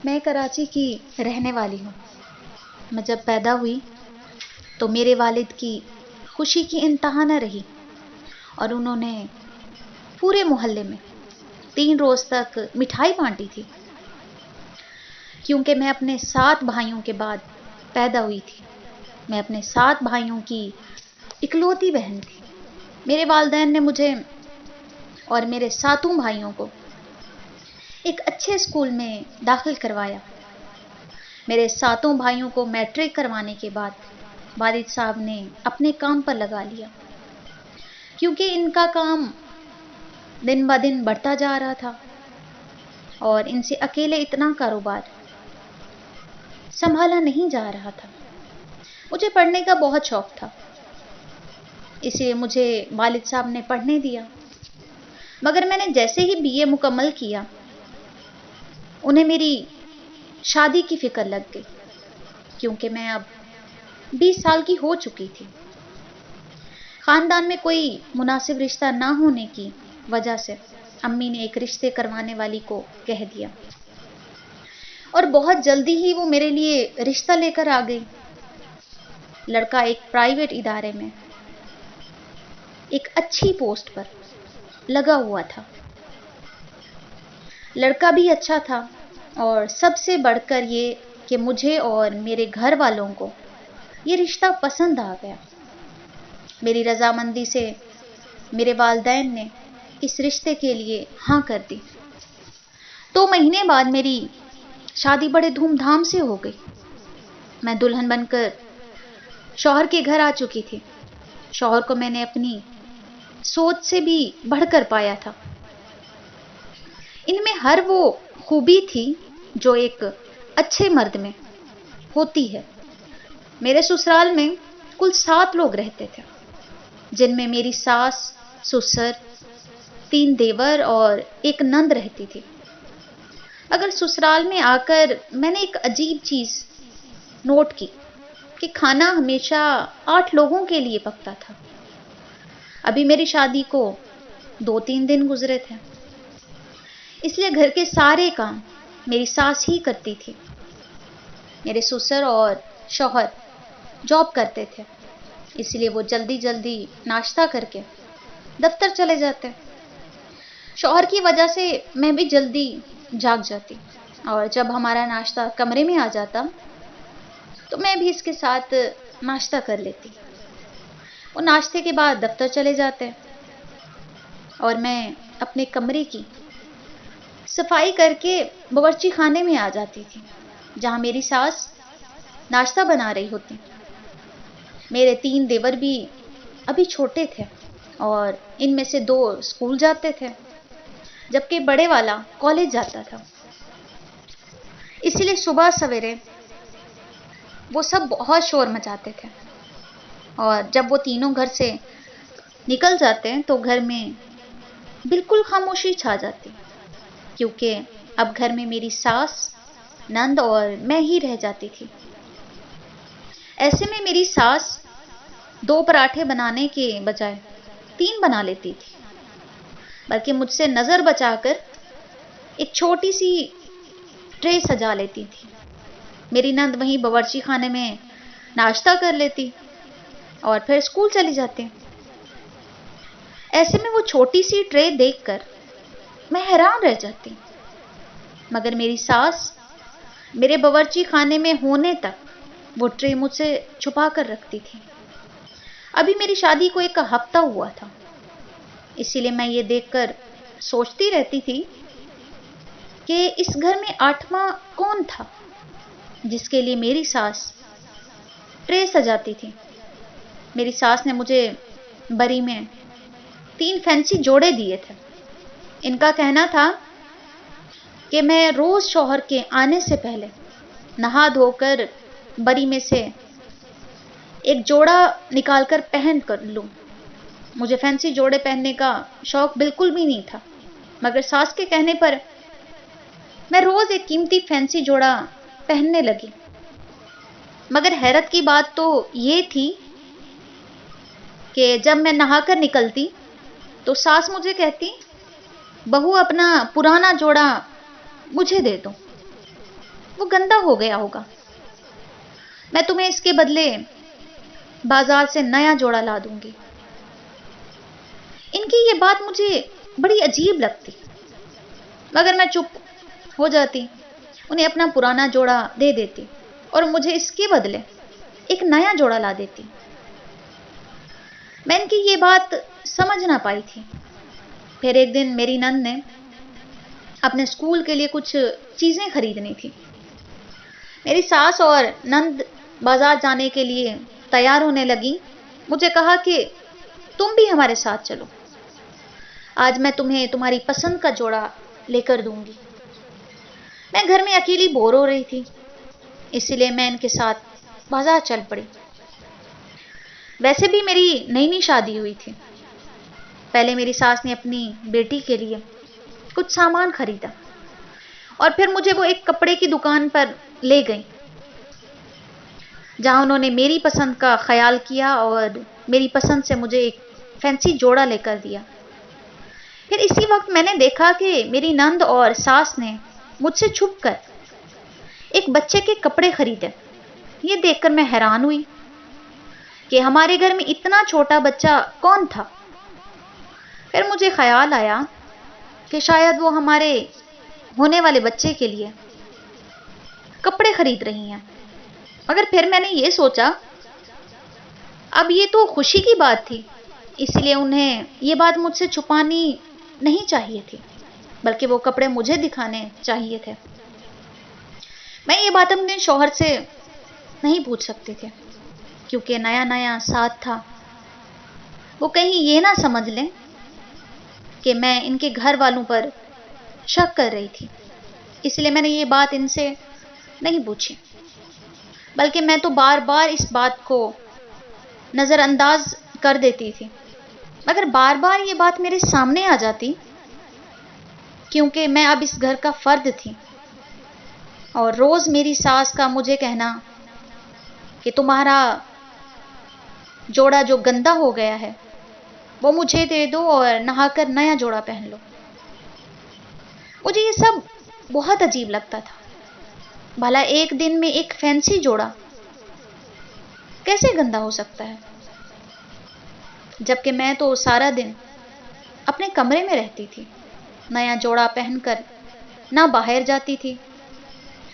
میں کراچی کی رہنے والی ہوں۔ میں جب پیدا ہوئی تو میرے والد کی خوشی کی انتہا نہ رہی اور انہوں نے پورے محلے میں 3 روز تک مٹھائی بانٹی تھی، کیونکہ میں اپنے 7 بھائیوں کے بعد پیدا ہوئی تھی۔ میں اپنے 7 بھائیوں کی اکلوتی بہن تھی۔ میرے والدین نے مجھے اور میرے 7 بھائیوں کو ایک اچھے اسکول میں داخل کروایا۔ میرے 7 بھائیوں کو میٹرک کروانے کے بعد والد صاحب نے اپنے کام پر لگا لیا، کیونکہ ان کا کام دن بہ دن بڑھتا جا رہا تھا اور ان سے اکیلے اتنا کاروبار سنبھالا نہیں جا رہا تھا۔ مجھے پڑھنے کا بہت شوق تھا، اس لیے مجھے والد صاحب نے پڑھنے دیا، مگر میں نے جیسے ہی BA مکمل کیا انہیں میری شادی کی فکر لگ گئی، کیونکہ میں اب 20 سال کی ہو چکی تھی۔ خاندان میں کوئی مناسب رشتہ نہ ہونے کی وجہ سے امی نے ایک رشتے کروانے والی کو کہہ دیا اور بہت جلدی ہی وہ میرے لیے رشتہ لے کر آ گئی۔ لڑکا ایک پرائیویٹ ادارے میں ایک اچھی پوسٹ پر لگا ہوا تھا۔ لڑکا بھی اچھا تھا اور سب سے بڑھ کر یہ کہ مجھے اور میرے گھر والوں کو یہ رشتہ پسند آ گیا۔ میری رضامندی سے میرے والدین نے اس رشتے کے لیے ہاں کر دی۔ 2 مہینے بعد میری شادی بڑے دھوم دھام سے ہو گئی۔ میں دلہن بن کر شوہر کے گھر آ چکی تھی۔ شوہر کو میں نے اپنی سوچ سے بھی بڑھ کر پایا تھا۔ ان میں ہر وہ خوبی تھی جو ایک اچھے مرد میں ہوتی ہے۔ میرے سسرال میں کل 7 لوگ رہتے تھے، جن میں میری ساس، سسر، 3 دیور اور ایک نند رہتی تھی۔ مگر سسرال میں آ کر میں نے ایک عجیب چیز نوٹ کی کہ کھانا ہمیشہ 8 لوگوں کے لیے پکتا تھا۔ ابھی میری شادی کو 2-3 دن گزرے تھے، اس لیے گھر کے سارے کام میری ساس ہی کرتی تھی۔ میرے سسر اور شوہر جاب کرتے تھے، اس لیے وہ جلدی جلدی ناشتہ کر کے دفتر چلے جاتے۔ شوہر کی وجہ سے میں بھی جلدی جاگ جاتی اور جب ہمارا ناشتہ کمرے میں آ جاتا تو میں بھی اس کے ساتھ ناشتہ کر لیتی۔ وہ ناشتے کے بعد دفتر چلے جاتے اور میں اپنے کمرے کی صفائی کر کے باورچی خانے میں آ جاتی تھی، جہاں میری ساس ناشتہ بنا رہی ہوتی۔ میرے 3 دیور بھی ابھی چھوٹے تھے اور ان میں سے 2 اسکول جاتے تھے، جبکہ بڑے والا کالج جاتا تھا۔ اس لیے صبح سویرے وہ سب بہت شور مچاتے تھے اور جب وہ تینوں گھر سے نکل جاتے تو گھر میں بالکل خاموشی چھا جاتی، کیونکہ اب گھر میں میری ساس، نند اور میں ہی رہ جاتی تھی۔ ایسے میں میری ساس 2 پراٹھے بنانے کے بجائے 3 بنا لیتی تھی، بلکہ مجھ سے نظر بچا کر ایک چھوٹی سی ٹرے سجا لیتی تھی۔ میری نند وہیں باورچی خانے میں ناشتہ کر لیتی اور پھر اسکول چلی جاتی۔ ایسے میں وہ چھوٹی سی ٹرے دیکھ کر میں حیران رہ جاتی، مگر میری ساس میرے باورچی خانے میں ہونے تک وہ ٹرے مجھ سے چھپا کر رکھتی تھی۔ ابھی میری شادی کو 1 ہفتہ ہوا تھا، اسی لیے میں یہ دیکھ کر سوچتی رہتی تھی کہ اس گھر میں 8واں کون تھا جس کے لیے میری ساس ٹرے سجاتی تھی۔ میری ساس نے مجھے بری میں 3 فینسی جوڑے دیے تھے۔ ان کا کہنا تھا کہ میں روز شوہر کے آنے سے پہلے نہا دھو کر بری میں سے ایک جوڑا نکال کر پہن کر لوں۔ مجھے فینسی جوڑے پہننے کا شوق بالکل بھی نہیں تھا، مگر ساس کے کہنے پر میں روز ایک قیمتی فینسی جوڑا پہننے لگی۔ مگر حیرت کی بات تو یہ تھی کہ جب میں نہا کر نکلتی تو ساس مجھے کہتی، بہو اپنا پرانا جوڑا مجھے دے دو۔ وہ گندا ہو گیا ہوگا. میں تمہیں اس کے بدلے بازار سے نیا جوڑا لا دوں گی. ان کی یہ بات مجھے بڑی عجیب لگتی، مگر میں چپ ہو جاتی، انہیں اپنا پرانا جوڑا دے دیتی اور مجھے اس کے بدلے ایک نیا جوڑا لا دیتی. میں ان کی یہ بات سمجھ نہ پائی تھی. پھر ایک دن میری نند نے اپنے اسکول کے لیے کچھ چیزیں خریدنی تھی. میری ساس اور نند بازار جانے کے لیے تیار ہونے لگی. مجھے کہا کہ تم بھی ہمارے ساتھ چلو، آج میں تمہیں تمہاری پسند کا جوڑا لے کر دوں گی. میں گھر میں اکیلی بور ہو رہی تھی، اسی لیے میں ان کے ساتھ بازار چل پڑی. ویسے بھی میری نئی نئی شادی ہوئی تھی. پہلے میری ساس نے اپنی بیٹی کے لیے کچھ سامان خریدا اور پھر مجھے وہ ایک کپڑے کی دکان پر لے گئی، جہاں انہوں نے میری پسند کا خیال کیا اور میری پسند سے مجھے ایک فینسی جوڑا لے کر دیا. پھر اسی وقت میں نے دیکھا کہ میری نند اور ساس نے مجھ سے چھپ کر ایک بچے کے کپڑے خریدے. یہ دیکھ کر میں حیران ہوئی کہ ہمارے گھر میں اتنا چھوٹا بچہ کون تھا. پھر مجھے خیال آیا کہ شاید وہ ہمارے ہونے والے بچے کے لیے کپڑے خرید رہی ہیں. مگر پھر میں نے یہ سوچا اب یہ تو خوشی کی بات تھی، اس لیے انہیں یہ بات مجھ سے چھپانی نہیں چاہیے تھی، بلکہ وہ کپڑے مجھے دکھانے چاہیے تھے. میں یہ بات اپنے شوہر سے نہیں پوچھ سکتے تھے کیونکہ نیا نیا ساتھ تھا. وہ کہیں یہ نہ سمجھ لیں کہ میں ان کے گھر والوں پر شک کر رہی تھی، اس لیے میں نے یہ بات ان سے نہیں پوچھی، بلکہ میں تو بار بار اس بات کو نظر انداز کر دیتی تھی. مگر بار بار یہ بات میرے سامنے آ جاتی کیونکہ میں اب اس گھر کا فرد تھی، اور روز میری ساس کا مجھے کہنا کہ تمہارا جوڑا جو گندا ہو گیا ہے وہ مجھے دے دو اور نہا کر نیا جوڑا پہن لو. مجھے یہ سب بہت عجیب لگتا تھا. بھلا ایک دن میں ایک فینسی جوڑا کیسے گندا ہو سکتا ہے، جبکہ میں تو سارا دن اپنے کمرے میں رہتی تھی، نیا جوڑا پہن کر نہ باہر جاتی تھی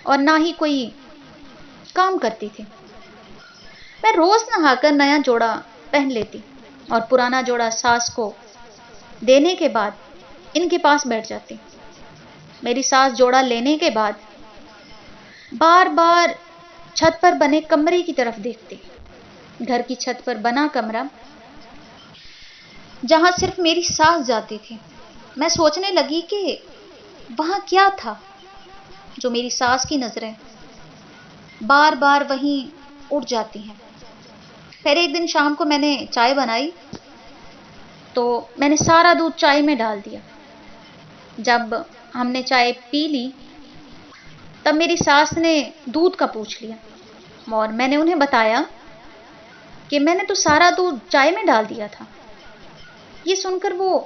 اور نہ ہی کوئی کام کرتی تھی. میں روز نہا کر نیا جوڑا پہن لیتی اور پرانا جوڑا ساس کو دینے کے بعد ان کے پاس بیٹھ جاتی. میری ساس جوڑا لینے کے بعد بار بار چھت پر بنے کمرے کی طرف دیکھتی. گھر کی چھت پر بنا کمرہ جہاں صرف میری ساس جاتی تھی. میں سوچنے لگی کہ وہاں کیا تھا جو میری ساس کی نظریں بار بار وہیں اٹھ جاتی ہیں. پھر ایک دن شام کو میں نے چائے بنائی تو میں نے سارا دودھ چائے میں ڈال دیا. جب ہم نے چائے پی لی تب میری ساس نے دودھ کا پوچھ لیا اور میں نے انہیں بتایا کہ میں نے تو سارا دودھ چائے میں ڈال دیا تھا. یہ سن کر وہ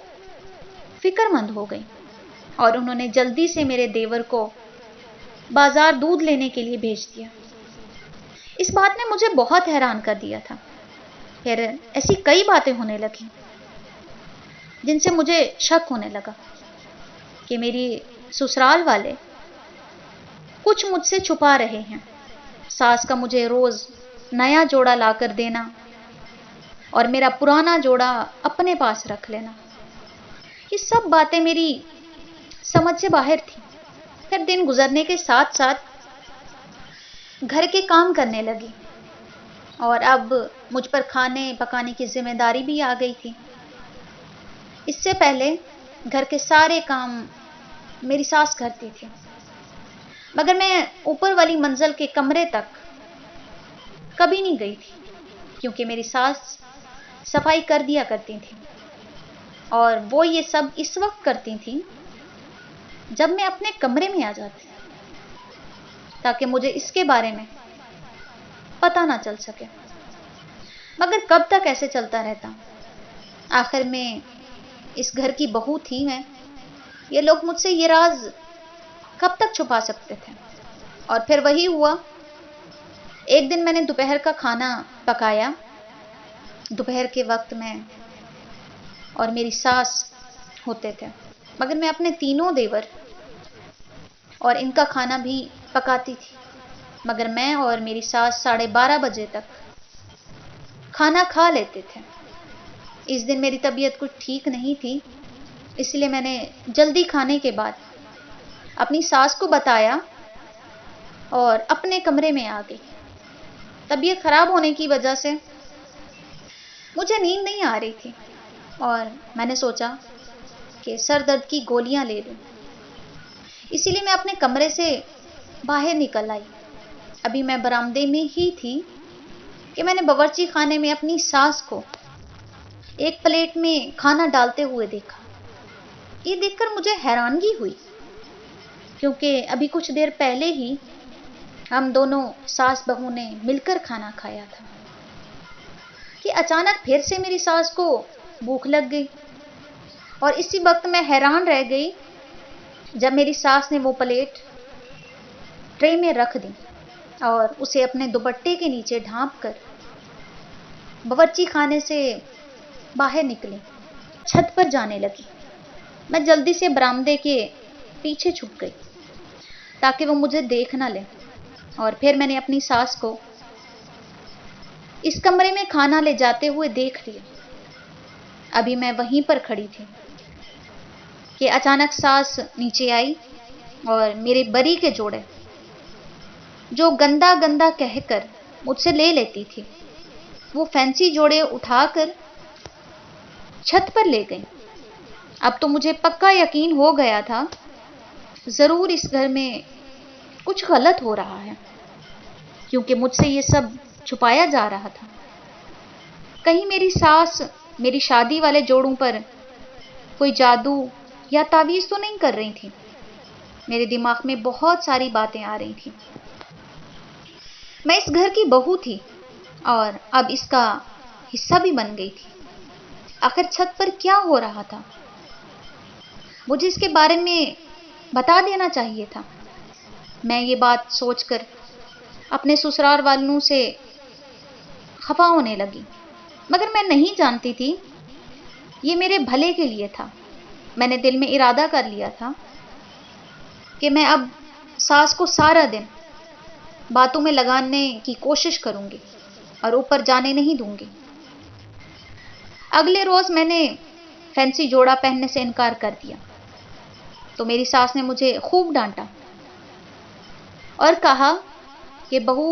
فکر مند ہو گئی اور انہوں نے جلدی سے میرے دیور کو بازار دودھ لینے کے لیے بھیج دیا. اس بات نے مجھے بہت حیران کر دیا تھا. پھر ایسی کئی باتیں ہونے لگیں جن سے مجھے شک ہونے لگا کہ میری سسرال والے کچھ مجھ سے چھپا رہے ہیں. ساس کا مجھے روز نیا جوڑا لا کر دینا اور میرا پرانا جوڑا اپنے پاس رکھ لینا، یہ سب باتیں میری سمجھ سے باہر تھی. پھر دن گزرنے کے ساتھ ساتھ گھر کے کام کرنے لگی اور اب مجھ پر کھانے پکانے کی ذمہ داری بھی آ گئی تھی. اس سے پہلے گھر کے سارے کام میری ساس کرتی تھی، مگر میں اوپر والی منزل کے کمرے تک کبھی نہیں گئی تھی کیونکہ میری ساس صفائی کر دیا کرتی تھی اور وہ یہ سب اس وقت کرتی تھی جب میں اپنے کمرے میں آ جاتی تاکہ مجھے اس کے بارے میں پتہ نہ چل سکے. مگر کب تک ایسے چلتا رہتا؟ آخر میں اس گھر کی بہو تھی میں، یہ لوگ مجھ سے یہ راز کب تک چھپا سکتے تھے اور پھر وہی ہوا. ایک دن میں نے دوپہر کا کھانا پکایا. دوپہر کے وقت میں اور میری ساس ہوتے تھے، مگر میں اپنے تینوں دیور اور ان کا کھانا بھی پکاتی تھی. مگر میں اور میری ساس 12:30 بجے تک کھانا کھا لیتے تھے. اس دن میری طبیعت کچھ ٹھیک نہیں تھی، اس لیے میں نے جلدی کھانے کے بعد اپنی ساس کو بتایا اور اپنے کمرے میں آ گئی. طبیعت خراب ہونے کی وجہ سے مجھے نیند نہیں آ رہی تھی اور میں نے سوچا کہ سر درد کی گولیاں لے لوں. اسی لیے میں اپنے کمرے سے باہر نکل آئی. ابھی میں برآمدے میں ہی تھی کہ میں نے باورچی خانے میں اپنی ساس کو ایک پلیٹ میں کھانا ڈالتے ہوئے دیکھا. یہ دیکھ کر مجھے حیرانگی ہوئی، کیونکہ ابھی کچھ دیر پہلے ہی ہم دونوں ساس بہو نے مل کر کھانا کھایا تھا. کہ اچانک پھر سے میری ساس کو بھوک لگ گئی اور اسی وقت میں حیران رہ گئی جب میری ساس نے وہ پلیٹ ٹرے میں رکھ دی اور اسے اپنے دوپٹے کے نیچے ڈھانپ کر باورچی خانے سے باہر نکلی، چھت پر جانے لگی. میں جلدی سے برآمدے کے پیچھے چھپ گئی تاکہ وہ مجھے دیکھ نہ لے، اور پھر میں نے اپنی ساس کو اس کمرے میں کھانا لے جاتے ہوئے دیکھ لیا. ابھی میں وہیں پر کھڑی تھی کہ اچانک ساس نیچے آئی اور میرے بری کے جوڑے جو گندا گندا کہہ کر مجھ سے لے لیتی تھی، وہ فینسی جوڑے اٹھا کر چھت پر لے گئی. اب تو مجھے پکا یقین ہو گیا تھا ضرور اس گھر میں کچھ غلط ہو رہا ہے، کیونکہ مجھ سے یہ سب چھپایا جا رہا تھا. کہیں میری ساس میری شادی والے جوڑوں پر کوئی جادو یا تعویذ تو نہیں کر رہی تھی. میرے دماغ میں بہت ساری باتیں آ رہی تھیں. میں اس گھر کی بہو تھی اور اب اس کا حصہ بھی بن گئی تھی. آخر چھت پر کیا ہو رہا تھا؟ مجھے اس کے بارے میں بتا دینا چاہیے تھا. میں یہ بات سوچ کر اپنے سسرال والوں سے خفا ہونے لگی، مگر میں نہیں جانتی تھی یہ میرے بھلے کے لیے تھا. میں نے دل میں ارادہ کر لیا تھا کہ میں اب ساس کو سارا دن باتوں میں لگانے کی کوشش کروں گی اور اوپر جانے نہیں دوں گی. اگلے روز میں نے فینسی جوڑا پہننے سے انکار کر دیا تو میری ساس نے مجھے خوب ڈانٹا اور کہا کہ بہو،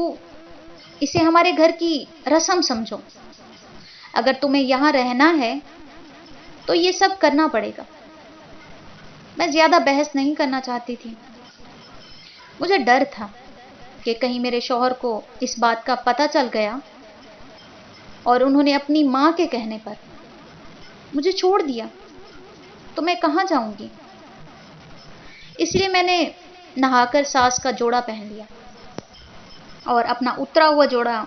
اسے ہمارے گھر کی رسم سمجھو. اگر تمہیں یہاں رہنا ہے تو یہ سب کرنا پڑے گا. میں زیادہ بحث نہیں کرنا چاہتی تھی. مجھے ڈر تھا کہ کہیں میرے شوہر کو اس بات کا پتہ چل گیا اور انہوں نے اپنی ماں کے کہنے پر مجھے چھوڑ دیا تو میں کہاں جاؤں گی. اس لیے میں نے نہا کر ساس کا جوڑا پہن لیا اور اپنا اترا ہوا جوڑا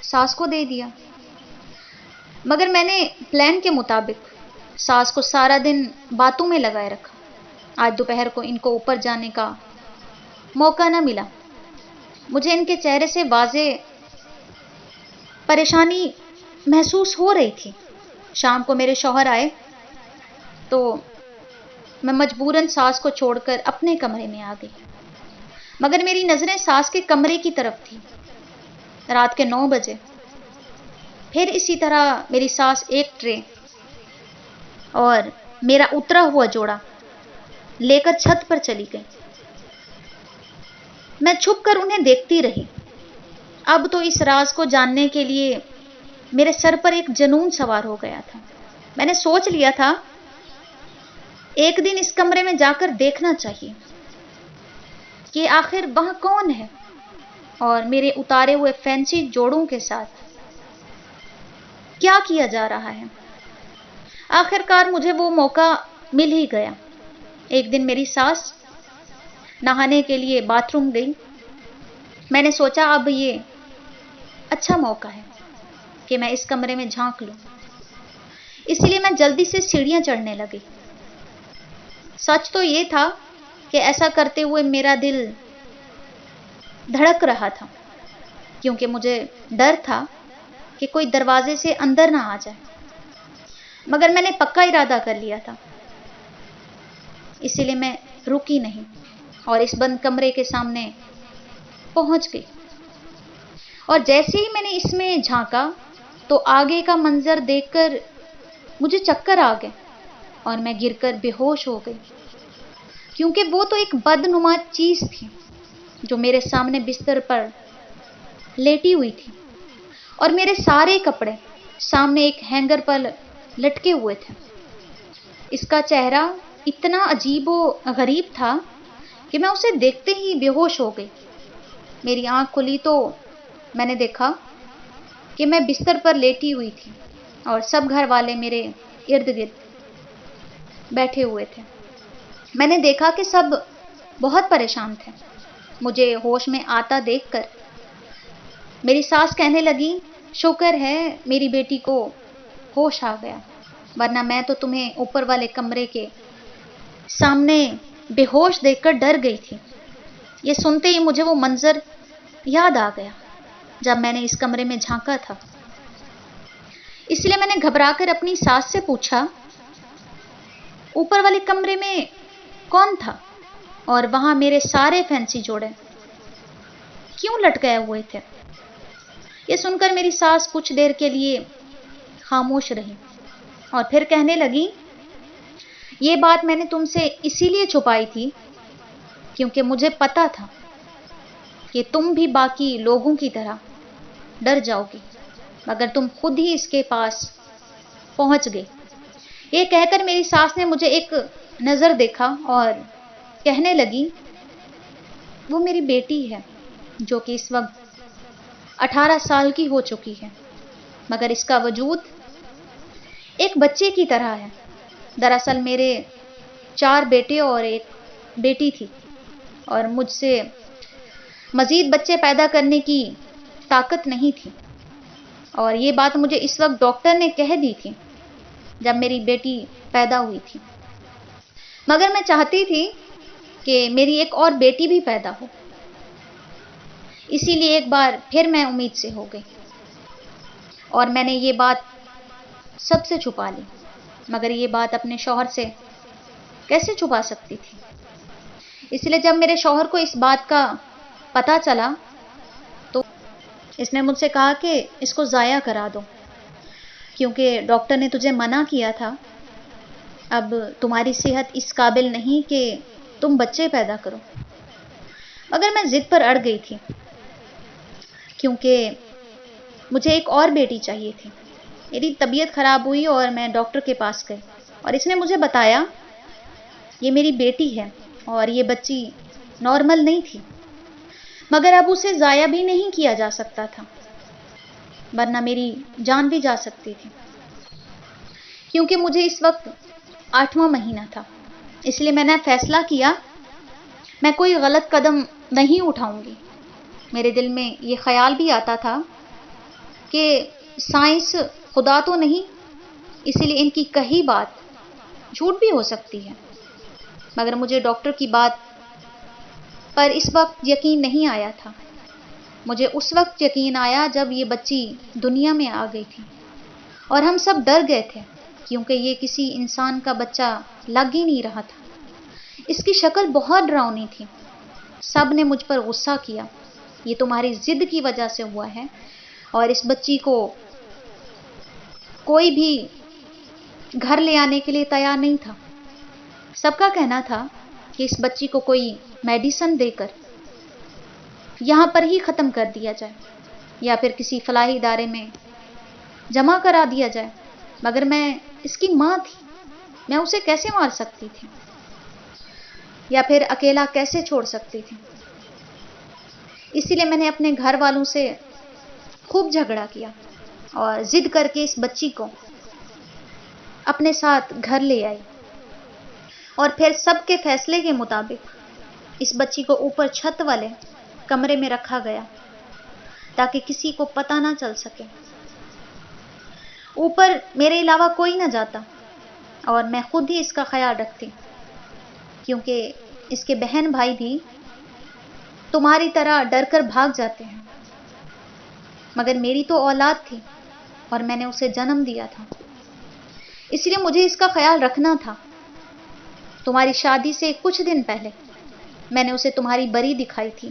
ساس کو دے دیا. مگر میں نے پلان کے مطابق ساس کو سارا دن باتوں میں لگائے رکھا. آج دوپہر کو ان کو اوپر جانے کا موقع نہ ملا. مجھے ان کے چہرے سے واضح پریشانی محسوس ہو رہی تھی. شام کو میرے شوہر آئے تو میں مجبوراً ساس کو چھوڑ کر اپنے کمرے میں آ گئی، مگر میری نظریں ساس کے کمرے کی طرف تھی. رات کے 9 بجے پھر اسی طرح میری ساس ایک ٹرے اور میرا اترا ہوا جوڑا لے کر چھت پر چلی گئی. میں چھپ کر انہیں دیکھتی رہی. اب تو اس راز کو جاننے کے لیے میرے سر پر ایک جنون سوار ہو گیا تھا. میں نے سوچ لیا تھا ایک دن اس کمرے میں جا کر دیکھنا چاہیے کہ آخر وہاں کون ہے اور میرے اتارے ہوئے فینسی جوڑوں کے ساتھ کیا کیا جا رہا ہے. آخر کار مجھے وہ موقع مل ہی گیا. ایک دن میری ساس نہانے کے لیے باتھ روم گئی. میں نے سوچا اب یہ اچھا موقع ہے کہ میں اس کمرے میں جھانک لوں. اس لیے میں جلدی سے سیڑھیاں چڑھنے لگی. سچ تو یہ تھا کہ ایسا کرتے ہوئے میرا دل دھڑک رہا تھا کیونکہ مجھے ڈر تھا کہ کوئی دروازے سے اندر نہ آ جائے، مگر میں نے پکا ارادہ کر لیا تھا، اسی لیے میں رکی نہیں اور اس بند کمرے کے سامنے پہنچ گئی۔ اور جیسے ہی میں نے اس میں جھانکا تو آگے کا منظر دیکھ کر مجھے چکر آ گئے اور میں گر کر بے ہوش ہو گئی، کیونکہ وہ تو ایک بدنما چیز تھی جو میرے سامنے بستر پر لیٹی ہوئی تھی اور میرے سارے کپڑے سامنے ایک ہینگر پر لٹکے ہوئے تھے۔ اس کا چہرہ اتنا عجیب و غریب تھا کہ میں اسے دیکھتے ہی بے ہوش ہو گئی۔ میری آنکھ کھلی تو میں نے دیکھا کہ میں بستر پر لیٹی ہوئی تھی اور سب گھر والے میرے ارد گرد بیٹھے ہوئے تھے۔ میں نے دیکھا کہ سب بہت پریشان تھے۔ مجھے ہوش میں آتا دیکھ کر میری ساس کہنے لگی، شکر ہے میری بیٹی کو ہوش آ گیا، ورنہ میں تو تمہیں اوپر والے کمرے کے سامنے بے ہوش دیکھ کر ڈر گئی تھی۔ یہ سنتے ہی مجھے وہ منظر یاد آ گیا جب میں نے اس کمرے میں جھانکا تھا۔ اس لیے میں نے گھبرا کر اپنی ساس سے پوچھا، اوپر والے کمرے میں کون تھا اور وہاں میرے سارے فینسی جوڑے کیوں لٹکائے ہوئے تھے؟ یہ سن کر میری ساس کچھ دیر کے لیے خاموش رہی اور پھر کہنے لگی، یہ بات میں نے تم سے اسی لیے چھپائی تھی کیونکہ مجھے پتا تھا کہ تم بھی باقی لوگوں کی طرح ڈر جاؤ گی، مگر تم خود ہی اس کے پاس پہنچ گئی۔ یہ کہہ کر میری ساس نے مجھے ایک نظر دیکھا اور کہنے لگی، وہ میری بیٹی ہے جو کہ اس وقت 18 سال کی ہو چکی ہے، مگر اس کا وجود ایک بچے کی طرح ہے۔ دراصل میرے 4 بیٹے اور ایک بیٹی تھی اور مجھ سے مزید بچے پیدا کرنے کی طاقت نہیں تھی، اور یہ بات مجھے اس وقت ڈاکٹر نے کہہ دی تھی جب میری بیٹی پیدا ہوئی تھی، مگر میں چاہتی تھی کہ میری ایک اور بیٹی بھی پیدا ہو، اسی لیے ایک بار پھر میں امید سے ہو گئی اور میں نے یہ بات سب سے چھپا لی، مگر یہ بات اپنے شوہر سے کیسے چھپا سکتی تھی؟ اس لیے جب میرے شوہر کو اس بات کا پتہ چلا تو اس نے مجھ سے کہا کہ اس کو ضائع کرا دو، کیونکہ ڈاکٹر نے تجھے منع کیا تھا، اب تمہاری صحت اس قابل نہیں کہ تم بچے پیدا کرو۔ مگر میں ضد پر اڑ گئی تھی کیونکہ مجھے ایک اور بیٹی چاہیے تھی۔ میری طبیعت خراب ہوئی اور میں ڈاکٹر کے پاس گئی اور اس نے مجھے بتایا، یہ میری بیٹی ہے اور یہ بچی نارمل نہیں تھی، مگر اب اسے ضائع بھی نہیں کیا جا سکتا تھا، ورنہ میری جان بھی جا سکتی تھی، کیونکہ مجھے اس وقت 8واں مہینہ تھا۔ اس لیے میں نے فیصلہ کیا میں کوئی غلط قدم نہیں اٹھاؤں گی۔ میرے دل میں یہ خیال بھی آتا تھا کہ سائنس خدا تو نہیں، اسی لیے ان کی کہی بات جھوٹ بھی ہو سکتی ہے، مگر مجھے ڈاکٹر کی بات پر اس وقت یقین نہیں آیا تھا۔ مجھے اس وقت یقین آیا جب یہ بچی دنیا میں آ گئی تھی اور ہم سب ڈر گئے تھے کیونکہ یہ کسی انسان کا بچہ لگ ہی نہیں رہا تھا۔ اس کی شکل بہت ڈراؤنی تھی۔ سب نے مجھ پر غصہ کیا، یہ تمہاری ضد کی وجہ سے ہوا ہے، اور اس بچی کو کوئی بھی گھر لے آنے کے لیے تیار نہیں تھا۔ سب کا کہنا تھا کہ اس بچی کو کوئی میڈیسن دے کر یہاں پر ہی ختم کر دیا جائے یا پھر کسی فلاحی ادارے میں جمع کرا دیا جائے، مگر میں اس کی ماں تھی، میں اسے کیسے مار سکتی تھی یا پھر اکیلا کیسے چھوڑ سکتی تھی؟ اسی لیے میں نے اپنے گھر والوں سے خوب جھگڑا کیا اور ضد کر کے اس بچی کو اپنے ساتھ گھر لے آئی، اور پھر سب کے فیصلے کے مطابق اس بچی کو اوپر چھت والے کمرے میں رکھا گیا تاکہ کسی کو پتہ نہ چل سکے۔ اوپر میرے علاوہ کوئی نہ جاتا اور میں خود ہی اس کا خیال رکھتی، کیونکہ اس کے بہن بھائی بھی تمہاری طرح ڈر کر بھاگ جاتے ہیں، مگر میری تو اولاد تھی اور میں نے اسے جنم دیا تھا، اس لیے مجھے اس کا خیال رکھنا تھا۔ تمہاری شادی سے کچھ دن پہلے میں نے اسے تمہاری بری دکھائی تھی۔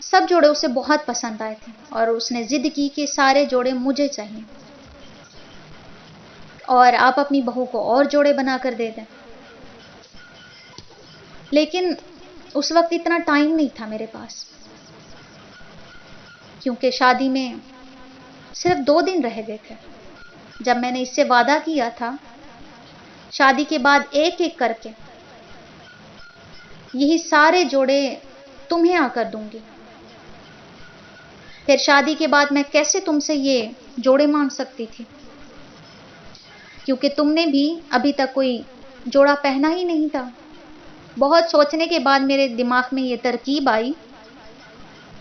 سب جوڑے اسے بہت پسند آئے تھے اور اس نے ضد کی کہ سارے جوڑے مجھے چاہیے اور آپ اپنی بہو کو اور جوڑے بنا کر دے دیں۔ لیکن اس وقت اتنا ٹائم نہیں تھا میرے پاس، کیونکہ شادی میں صرف 2 دن رہ گئے تھے۔ جب میں نے اس سے وعدہ کیا تھا شادی کے بعد ایک ایک کر کے یہی سارے جوڑے تمہیں آ کر دوں گی، پھر شادی کے بعد میں کیسے تم سے یہ جوڑے مانگ سکتی تھی، کیونکہ تم نے بھی ابھی تک کوئی جوڑا پہنا ہی نہیں تھا۔ بہت سوچنے کے بعد میرے دماغ میں یہ ترکیب آئی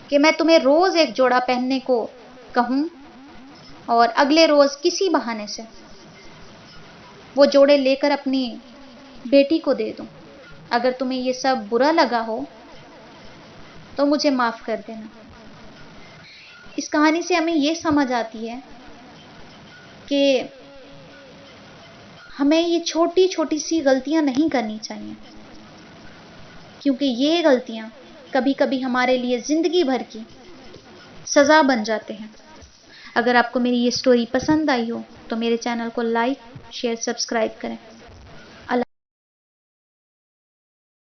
کہ میں تمہیں روز ایک جوڑا پہننے کو کہوں اور اگلے روز کسی بہانے سے وہ جوڑے لے کر اپنی بیٹی کو دے دوں۔ اگر تمہیں یہ سب برا لگا ہو تو مجھے معاف کر دینا۔ اس کہانی سے ہمیں یہ سمجھ آتی ہے کہ ہمیں یہ چھوٹی چھوٹی سی غلطیاں نہیں کرنی چاہیے، کیونکہ یہ غلطیاں کبھی کبھی ہمارے لیے زندگی بھر کی سزا بن جاتے ہیں۔ اگر آپ کو میری یہ سٹوری پسند آئی ہو تو میرے چینل کو لائک، شیئر، سبسکرائب کریں۔